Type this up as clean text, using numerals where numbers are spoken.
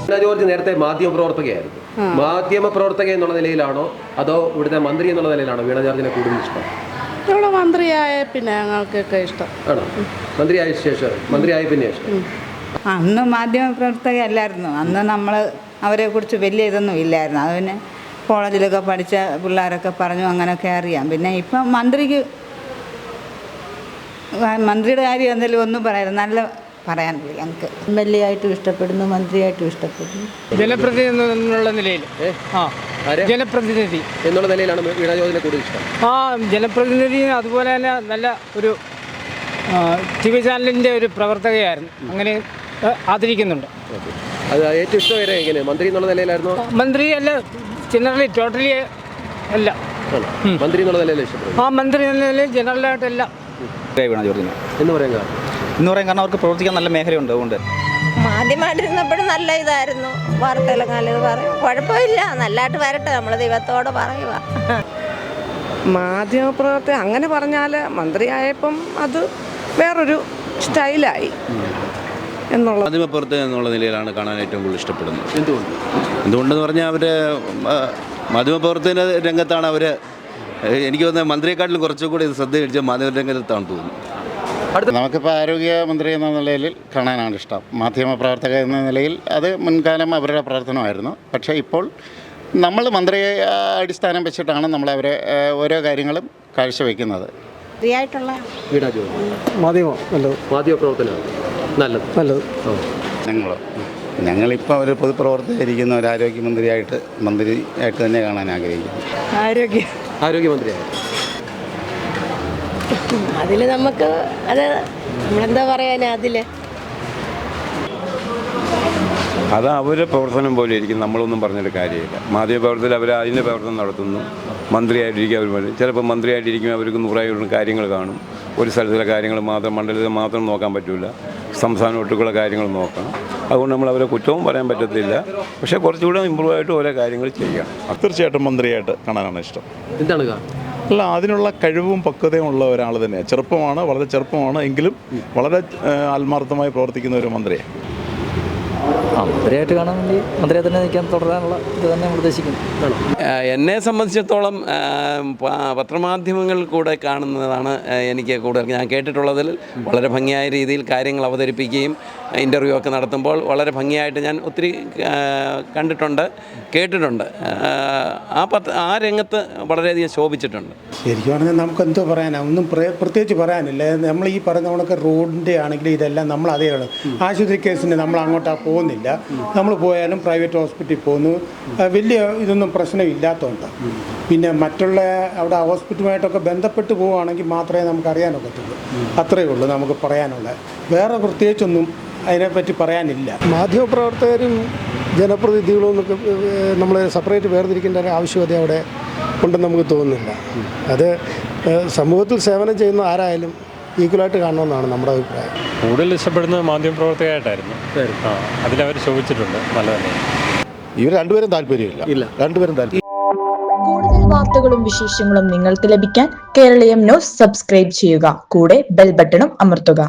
വീണ George നേരത്തെ മാധ്യമപ്രവർത്തകയായിരുന്നു. മാധ്യമപ്രവർത്തക എന്നുള്ള നിലയിലാണോ അതോ ഇവിടുത്തെ മന്ത്രി എന്നുള്ള നിലയിലാണോ വീണ ജോർജിനെ കൂടുതൽ ഇഷ്ടം? ഇവിടെ മന്ത്രിയായ പിന്നെ ഞങ്ങൾക്കൊക്കെ ഇഷ്ടം. ആണോ? മന്ത്രിയായ ശേഷം മന്ത്രിയായ പിന്നെ ഇഷ്ടം? അന്ന് മാധ്യമപ്രവർത്തക അല്ലായിരുന്നു. അന്ന് നമ്മൾ അവരെക്കുറിച്ച് വലിയ ഇതൊന്നും ഇല്ലായിരുന്നു. അതിന് കോളേജിലൊക്കെ പഠിച്ച പിള്ളേരൊക്കെ പറഞ്ഞു അങ്ങനെയൊക്കെ അറിയാം. പിന്നെ ഇപ്പം മന്ത്രിയുടെ കാര്യം എന്തെങ്കിലും ഒന്നും പറയാം, നല്ല പറയാനില്ല. ഞങ്ങൾക്ക് MLA ആയിട്ടും ഇഷ്ടപ്പെടുന്നു, മന്ത്രിയായിട്ടും ഇഷ്ടപ്പെടുന്നു. ജനപ്രതിനിധി എന്നുള്ള നിലയിൽ ജനപ്രതിനിധി എന്നുള്ള നിലയിലാണ് വീണ ജോർജിനെ കൂടുതൽ ഇഷ്ടം. ജനപ്രതിനിധി അതുപോലെ തന്നെ നല്ല ഒരു TV ചാനലിൻ്റെ ഒരു പ്രവർത്തകയായിരുന്നു. അങ്ങനെ ആദരിക്കുന്നുണ്ട്. അത് ഏറ്റവും ഇഷ്ടം വരെ എങ്ങനെ മന്ത്രി എന്നുള്ള നിലയിലായിരുന്നു? മന്ത്രി അല്ല, ജനറലി ടോട്ടലി അല്ല, മന്ത്രി എന്നുള്ള നിലയിൽ ഇഷ്ടപ്പെടും. മന്ത്രി എന്ന നിലയിൽ ജനറലായിട്ടല്ല. വീണ ജോർജിന് എന്ന് പറയാൻ കാരണം അവർക്ക് പ്രവർത്തിക്കാൻ നല്ല മേഖലയുണ്ട്. അതുകൊണ്ട് മാധ്യമമായിട്ടിരുന്നപ്പോഴും നല്ല ഇതായിരുന്നു. വാർത്തയെല്ലാം നല്ലത് പറയും, കുഴപ്പമില്ല, നല്ലതായിട്ട് വരട്ടെ, നമ്മൾ ദൈവത്തോട് പറയുക. മാധ്യമപ്രവർത്തകർ അങ്ങനെ പറഞ്ഞാൽ മന്ത്രിയായപ്പം അത് വേറൊരു സ്റ്റൈലായി എന്നുള്ളത്. മാധ്യമപ്രവർത്തകൻ എന്നുള്ള നിലയിലാണ് കാണാൻ ഏറ്റവും കൂടുതൽ ഇഷ്ടപ്പെടുന്നത്. എന്തുകൊണ്ടെന്ന് പറഞ്ഞാൽ അവർ മാധ്യമപ്രവർത്തന രംഗത്താണ് അവർ. എനിക്ക് തോന്നുന്നത് മന്ത്രിയെക്കാട്ടിലും കുറച്ചുകൂടി ഇത് ശ്രദ്ധ കഴിച്ച മാധ്യമരംഗത്താണ് തോന്നുന്നു. നമുക്കിപ്പോൾ ആരോഗ്യമന്ത്രി എന്ന നിലയിൽ കാണാനാണ് ഇഷ്ടം. മാധ്യമപ്രവർത്തക എന്ന നിലയിൽ അത് മുൻകാലം അവരുടെ പ്രവർത്തനമായിരുന്നു. പക്ഷേ ഇപ്പോൾ നമ്മൾ മന്ത്രിയെ അടിസ്ഥാനം വെച്ചിട്ടാണ് നമ്മളവരെ ഓരോ കാര്യങ്ങളും കാഴ്ചവെക്കുന്നത്. മാധ്യമപ്രവർത്തനം നല്ലത്. ഞങ്ങളിപ്പോൾ ഒരു പൊതുപ്രവർത്തകരിക്കുന്ന ഒരു ആരോഗ്യമന്ത്രിയായിട്ട് തന്നെ കാണാൻ ആഗ്രഹിക്കുന്നു. ആരോഗ്യമന്ത്രിയായി അതിൽ നമുക്ക് അത് നമ്മളെന്താ പറയാനാ, അത് അവരുടെ പ്രവർത്തനം പോലെ ഇരിക്കും. നമ്മളൊന്നും പറഞ്ഞിട്ട് കാര്യമില്ല. മാധ്യമപ്രവർത്തകർ അവർ അതിൻ്റെ പ്രവർത്തനം നടത്തുന്നു. മന്ത്രിയായിട്ടിരിക്കും അവർ പറയും. ചിലപ്പോൾ മന്ത്രിയായിട്ടിരിക്കുമ്പോൾ അവർക്ക് 100 കാര്യങ്ങൾ കാണും. ഒരു സ്ഥലത്തിലെ കാര്യങ്ങൾ മാത്രം, മണ്ഡലത്തിൽ മാത്രം നോക്കാൻ പറ്റില്ല, സംസ്ഥാന ഒട്ടുക്കുള്ള കാര്യങ്ങൾ നോക്കണം. അതുകൊണ്ട് നമ്മൾ അവരെ കുറ്റവും പറയാൻ പറ്റത്തില്ല. പക്ഷേ കുറച്ചുകൂടെ ഇമ്പ്രൂവ് ആയിട്ട് ഓരോ കാര്യങ്ങൾ ചെയ്യണം. തീർച്ചയായിട്ടും മന്ത്രിയായിട്ട് കാണാനാണ് ഇഷ്ടം. എന്താണ്? അല്ല, അതിനുള്ള കഴിവും പക്വതയും ഉള്ള ഒരാൾ തന്നെയാണ്. ചെറുപ്പമാണ്, വളരെ ചെറുപ്പമാണ്, എങ്കിലും വളരെ ആത്മാർത്ഥമായി പ്രവർത്തിക്കുന്ന ഒരു മന്ത്രിയാണ്. മന്ത്രിയായിട്ട് കാണാൻ വേണ്ടി മന്ത്രിയെ തന്നെ നിൽക്കാൻ തുടരാനുള്ള ഇത് തന്നെ നിർദ്ദേശിക്കുന്നു. എന്നെ സംബന്ധിച്ചിടത്തോളം പത്രമാധ്യമങ്ങൾ കൂടെ കാണുന്നതാണ് എനിക്ക് കൂടുതൽ. ഞാൻ കേട്ടിട്ടുള്ളതിൽ വളരെ ഭംഗിയായ രീതിയിൽ കാര്യങ്ങൾ അവതരിപ്പിക്കുകയും ഇൻ്റർവ്യൂ ഒക്കെ നടത്തുമ്പോൾ വളരെ ഭംഗിയായിട്ട് ഞാൻ ഒത്തിരി കണ്ടിട്ടുണ്ട്, കേട്ടിട്ടുണ്ട്. ആ രംഗത്ത് വളരെയധികം ശോഭിച്ചിട്ടുണ്ട്. ശരിക്കും പറഞ്ഞാൽ നമുക്ക് എന്തോ പറയാനാണ്, ഒന്നും പ്രത്യേകിച്ച് പറയാനില്ല. നമ്മൾ ഈ പറയുന്ന കണക്ക് റോഡിൻ്റെ ആണെങ്കിൽ ഇതെല്ലാം നമ്മൾ അതേയാണ്. ആശുപത്രി കേസിന് നമ്മൾ അങ്ങോട്ടാണ് പോകുന്നില്ല. നമ്മൾ പോയാലും പ്രൈവറ്റ് ഹോസ്പിറ്റലിൽ പോകുന്നു, വലിയ ഇതൊന്നും പ്രശ്നമില്ലാത്തതുകൊണ്ട്. പിന്നെ മറ്റുള്ള അവിടെ ഹോസ്പിറ്റലുമായിട്ടൊക്കെ ബന്ധപ്പെട്ട് പോവുകയാണെങ്കിൽ മാത്രമേ നമുക്ക് അറിയാനൊക്കത്തുള്ളൂ. അത്രയേ ഉള്ളൂ നമുക്ക് പറയാനുള്ളത്. വേറെ പ്രത്യേകിച്ചൊന്നും അതിനെപ്പറ്റി പറയാനില്ല. മാധ്യമപ്രവർത്തകരും ജനപ്രതിനിധികളും എന്നൊക്കെ നമ്മൾ സെപ്പറേറ്റ് വേർതിരിക്കേണ്ട ഒരു ആവശ്യകത അവിടെ ഉണ്ടെന്ന് നമുക്ക് തോന്നുന്നില്ല. അത് സമൂഹത്തിൽ സേവനം ചെയ്യുന്ന ആരായാലും ഈക്വലായിട്ട് കാണണമെന്നാണ് നമ്മുടെ അഭിപ്രായം. കൂടുതൽ ഇഷ്ടപ്പെടുന്നത് മാധ്യമപ്രവർത്തകയായിട്ടായിരുന്നു. അതിലവർ ശോഭിച്ചിട്ടുണ്ട്. നല്ല തന്നെ. ഇവർ രണ്ടുപേരും താല്പര്യമില്ല. കൂടുതൽ വാർത്തകളും വിശേഷങ്ങളും നിങ്ങൾക്ക് ലഭിക്കാൻ കേരളീയം ന്യൂസ് സബ്സ്ക്രൈബ് ചെയ്യുക. കൂടെ ബെൽ ബട്ടണും അമർത്തുക.